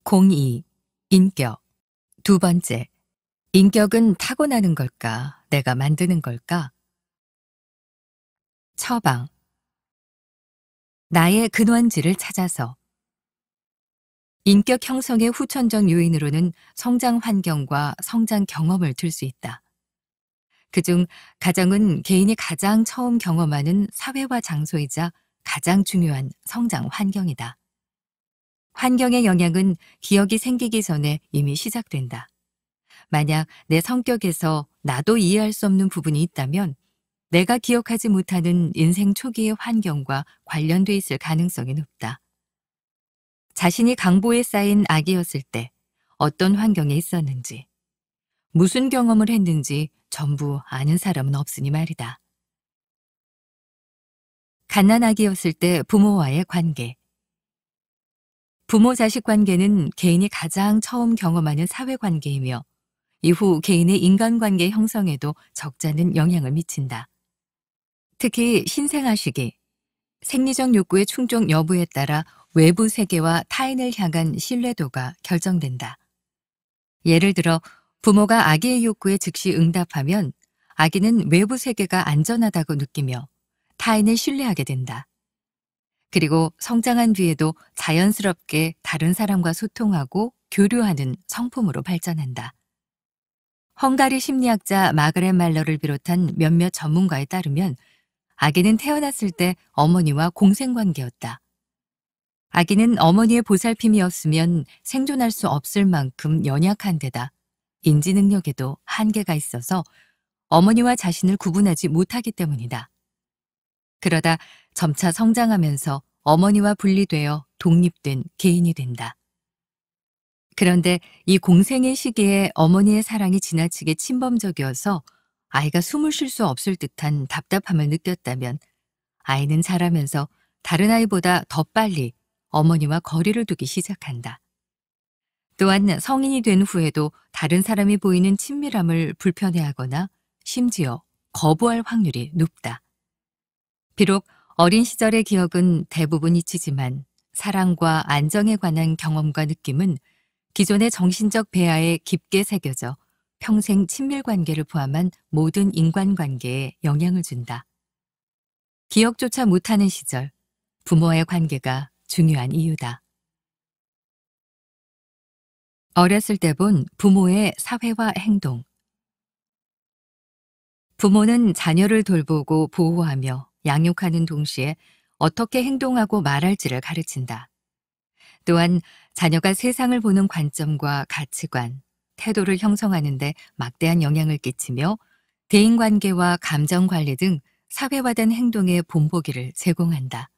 02. 인격. 두 번째. 인격은 타고나는 걸까? 내가 만드는 걸까? 처방. 나의 근원지를 찾아서. 인격 형성의 후천적 요인으로는 성장 환경과 성장 경험을 들 수 있다. 그중 가정은 개인이 가장 처음 경험하는 사회화 장소이자 가장 중요한 성장 환경이다. 환경의 영향은 기억이 생기기 전에 이미 시작된다. 만약 내 성격에서 나도 이해할 수 없는 부분이 있다면 내가 기억하지 못하는 인생 초기의 환경과 관련돼 있을 가능성이 높다. 자신이 강보에 쌓인 아기였을 때 어떤 환경에 있었는지, 무슨 경험을 했는지 전부 아는 사람은 없으니 말이다. 갓난아기였을 때 부모와의 관계. 부모-자식 관계는 개인이 가장 처음 경험하는 사회관계이며 이후 개인의 인간관계 형성에도 적잖은 영향을 미친다. 특히 신생아 시기, 생리적 욕구의 충족 여부에 따라 외부 세계와 타인을 향한 신뢰도가 결정된다. 예를 들어 부모가 아기의 욕구에 즉시 응답하면 아기는 외부 세계가 안전하다고 느끼며 타인을 신뢰하게 된다. 그리고 성장한 뒤에도 자연스럽게 다른 사람과 소통하고 교류하는 성품으로 발전한다. 헝가리 심리학자 마그렛 말러를 비롯한 몇몇 전문가에 따르면 아기는 태어났을 때 어머니와 공생관계였다. 아기는 어머니의 보살핌이었으면 생존할 수 없을 만큼 연약한 데다 인지 능력에도 한계가 있어서 어머니와 자신을 구분하지 못하기 때문이다. 그러다 점차 성장하면서 어머니와 분리되어 독립된 개인이 된다. 그런데 이 공생의 시기에 어머니의 사랑이 지나치게 침범적이어서 아이가 숨을 쉴 수 없을 듯한 답답함을 느꼈다면 아이는 자라면서 다른 아이보다 더 빨리 어머니와 거리를 두기 시작한다. 또한 성인이 된 후에도 다른 사람이 보이는 친밀함을 불편해하거나 심지어 거부할 확률이 높다. 비록 어린 시절의 기억은 대부분 잊히지만 사랑과 안정에 관한 경험과 느낌은 기존의 정신적 배아에 깊게 새겨져 평생 친밀 관계를 포함한 모든 인간관계에 영향을 준다. 기억조차 못하는 시절, 부모와의 관계가 중요한 이유다. 어렸을 때 본 부모의 사회화 행동. 부모는 자녀를 돌보고 보호하며 양육하는 동시에 어떻게 행동하고 말할지를 가르친다. 또한 자녀가 세상을 보는 관점과 가치관, 태도를 형성하는 데 막대한 영향을 끼치며 대인관계와 감정관리 등 사회화된 행동의 본보기를 제공한다.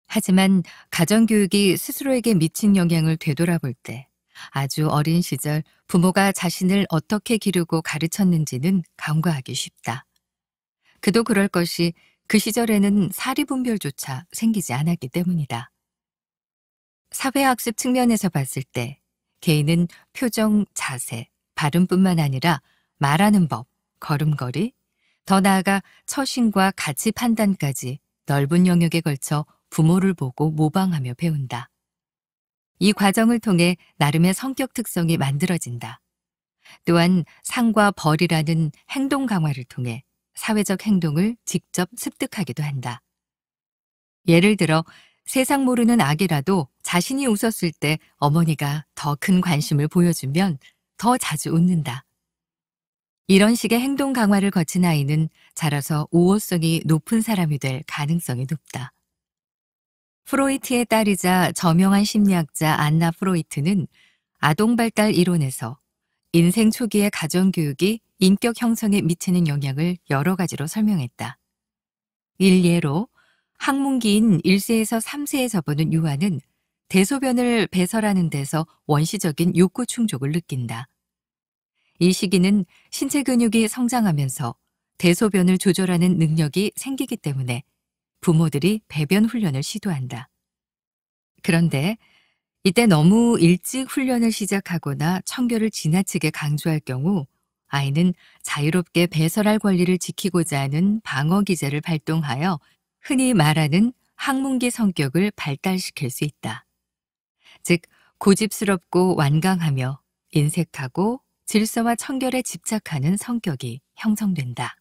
하지만 가정교육이 스스로에게 미친 영향을 되돌아볼 때 아주 어린 시절 부모가 자신을 어떻게 기르고 가르쳤는지는 간과하기 쉽다. 그도 그럴 것이 그 시절에는 사리분별조차 생기지 않았기 때문이다. 사회학습 측면에서 봤을 때 개인은 표정, 자세, 발음뿐만 아니라 말하는 법, 걸음걸이, 더 나아가 처신과 가치 판단까지 넓은 영역에 걸쳐 부모를 보고 모방하며 배운다. 이 과정을 통해 나름의 성격 특성이 만들어진다. 또한 상과 벌이라는 행동 강화를 통해 사회적 행동을 직접 습득하기도 한다. 예를 들어 세상 모르는 아기라도 자신이 웃었을 때 어머니가 더 큰 관심을 보여주면 더 자주 웃는다. 이런 식의 행동 강화를 거친 아이는 자라서 우호성이 높은 사람이 될 가능성이 높다. 프로이트의 딸이자 저명한 심리학자 안나 프로이트는 아동 발달 이론에서 인생 초기의 가정교육이 인격 형성에 미치는 영향을 여러 가지로 설명했다. 일례로 학문기인 1세에서 3세에 접어든 유아는 대소변을 배설하는 데서 원시적인 욕구 충족을 느낀다. 이 시기는 신체 근육이 성장하면서 대소변을 조절하는 능력이 생기기 때문에 부모들이 배변 훈련을 시도한다. 그런데 이때 너무 일찍 훈련을 시작하거나 청결을 지나치게 강조할 경우 아이는 자유롭게 배설할 권리를 지키고자 하는 방어 기제를 발동하여 흔히 말하는 학문기 성격을 발달시킬 수 있다. 즉, 고집스럽고 완강하며 인색하고 질서와 청결에 집착하는 성격이 형성된다.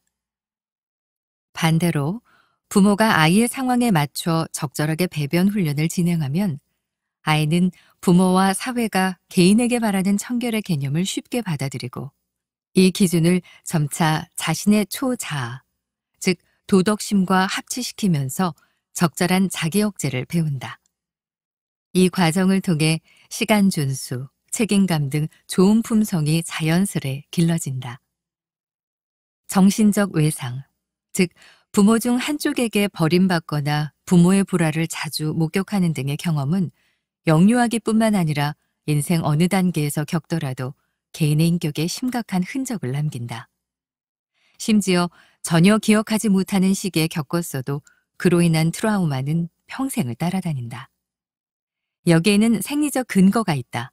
반대로 부모가 아이의 상황에 맞춰 적절하게 배변 훈련을 진행하면 아이는 부모와 사회가 개인에게 바라는 청결의 개념을 쉽게 받아들이고 이 기준을 점차 자신의 초자아, 즉 도덕심과 합치시키면서 적절한 자기억제를 배운다. 이 과정을 통해 시간 준수, 책임감 등 좋은 품성이 자연스레 길러진다. 정신적 외상, 즉 부모 중 한쪽에게 버림받거나 부모의 불화를 자주 목격하는 등의 경험은 영유아기뿐만 아니라 인생 어느 단계에서 겪더라도 개인의 인격에 심각한 흔적을 남긴다. 심지어 전혀 기억하지 못하는 시기에 겪었어도 그로 인한 트라우마는 평생을 따라다닌다. 여기에는 생리적 근거가 있다.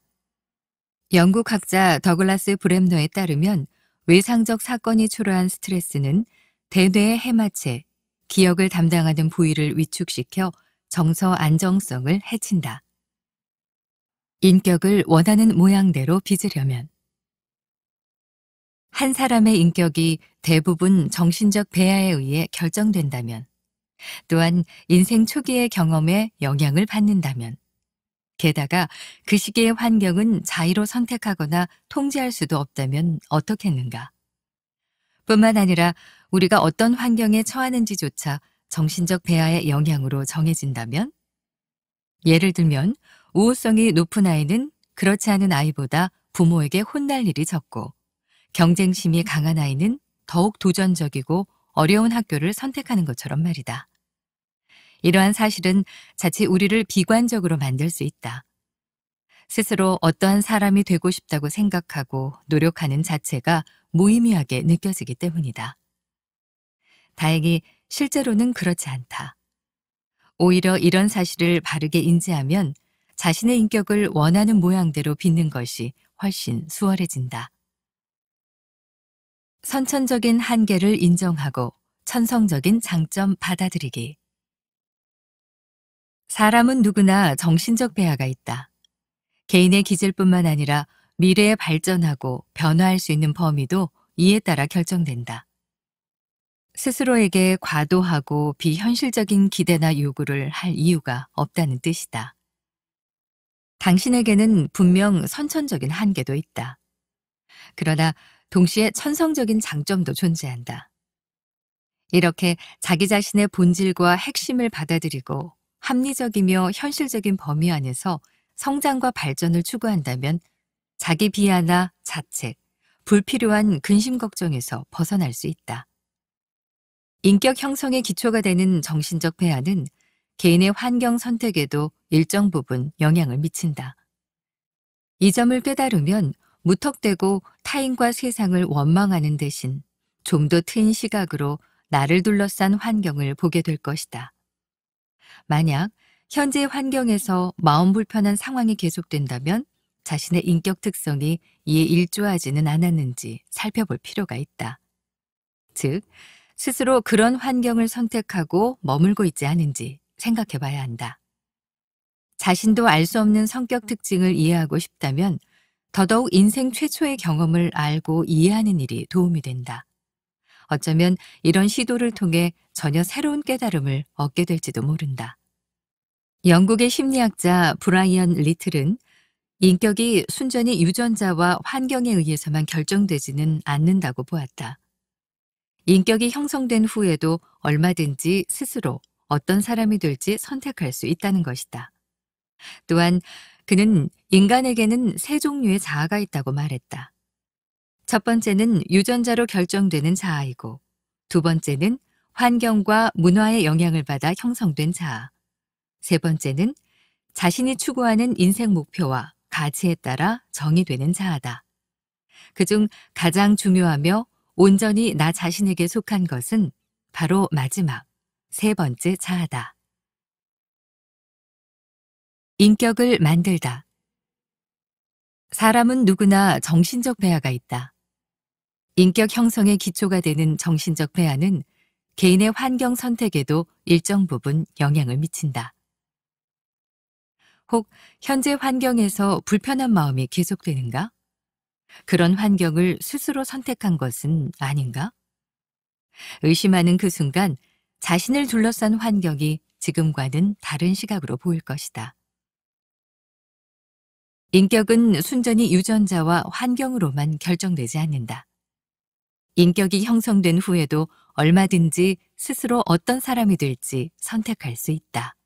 영국 학자 더글라스 브렘너에 따르면 외상적 사건이 초래한 스트레스는 대뇌의 해마체, 기억을 담당하는 부위를 위축시켜 정서 안정성을 해친다. 인격을 원하는 모양대로 빚으려면 한 사람의 인격이 대부분 정신적 배아에 의해 결정된다면, 또한 인생 초기의 경험에 영향을 받는다면, 게다가 그 시기의 환경은 자의로 선택하거나 통제할 수도 없다면 어떻겠는가? 뿐만 아니라 우리가 어떤 환경에 처하는지조차 정신적 배아의 영향으로 정해진다면? 예를 들면 우호성이 높은 아이는 그렇지 않은 아이보다 부모에게 혼날 일이 적고 경쟁심이 강한 아이는 더욱 도전적이고 어려운 학교를 선택하는 것처럼 말이다. 이러한 사실은 자칫 우리를 비관적으로 만들 수 있다. 스스로 어떠한 사람이 되고 싶다고 생각하고 노력하는 자체가 무의미하게 느껴지기 때문이다. 다행히 실제로는 그렇지 않다. 오히려 이런 사실을 바르게 인지하면 자신의 인격을 원하는 모양대로 빚는 것이 훨씬 수월해진다. 선천적인 한계를 인정하고 천성적인 장점 받아들이기. 사람은 누구나 정신적 배아가 있다. 개인의 기질뿐만 아니라 미래에 발전하고 변화할 수 있는 범위도 이에 따라 결정된다. 스스로에게 과도하고 비현실적인 기대나 요구를 할 이유가 없다는 뜻이다. 당신에게는 분명 선천적인 한계도 있다. 그러나 동시에 천성적인 장점도 존재한다. 이렇게 자기 자신의 본질과 핵심을 받아들이고 합리적이며 현실적인 범위 안에서 성장과 발전을 추구한다면 자기 비하나 자책, 불필요한 근심 걱정에서 벗어날 수 있다. 인격 형성의 기초가 되는 정신적 배아는 개인의 환경 선택에도 일정 부분 영향을 미친다. 이 점을 깨달으면 무턱대고 타인과 세상을 원망하는 대신 좀 더 트인 시각으로 나를 둘러싼 환경을 보게 될 것이다. 만약 현재 환경에서 마음 불편한 상황이 계속된다면 자신의 인격 특성이 이에 일조하지는 않았는지 살펴볼 필요가 있다. 즉, 스스로 그런 환경을 선택하고 머물고 있지 않은지 생각해 봐야 한다. 자신도 알 수 없는 성격 특징을 이해하고 싶다면 더더욱 인생 최초의 경험을 알고 이해하는 일이 도움이 된다. 어쩌면 이런 시도를 통해 전혀 새로운 깨달음을 얻게 될지도 모른다. 영국의 심리학자 브라이언 리틀은 인격이 순전히 유전자와 환경에 의해서만 결정되지는 않는다고 보았다. 인격이 형성된 후에도 얼마든지 스스로 어떤 사람이 될지 선택할 수 있다는 것이다. 또한 그는 인간에게는 세 종류의 자아가 있다고 말했다. 첫 번째는 유전자로 결정되는 자아이고, 두 번째는 환경과 문화의 영향을 받아 형성된 자아, 세 번째는 자신이 추구하는 인생 목표와 가치에 따라 정의되는 자아다. 그중 가장 중요하며 온전히 나 자신에게 속한 것은 바로 마지막, 세 번째 자아다. 인격을 만들다. 사람은 누구나 정신적 배아가 있다. 인격 형성의 기초가 되는 정신적 배아는 개인의 환경 선택에도 일정 부분 영향을 미친다. 혹 현재 환경에서 불편한 마음이 계속되는가? 그런 환경을 스스로 선택한 것은 아닌가? 의심하는 그 순간 자신을 둘러싼 환경이 지금과는 다른 시각으로 보일 것이다. 인격은 순전히 유전자와 환경으로만 결정되지 않는다. 인격이 형성된 후에도 얼마든지 스스로 어떤 사람이 될지 선택할 수 있다.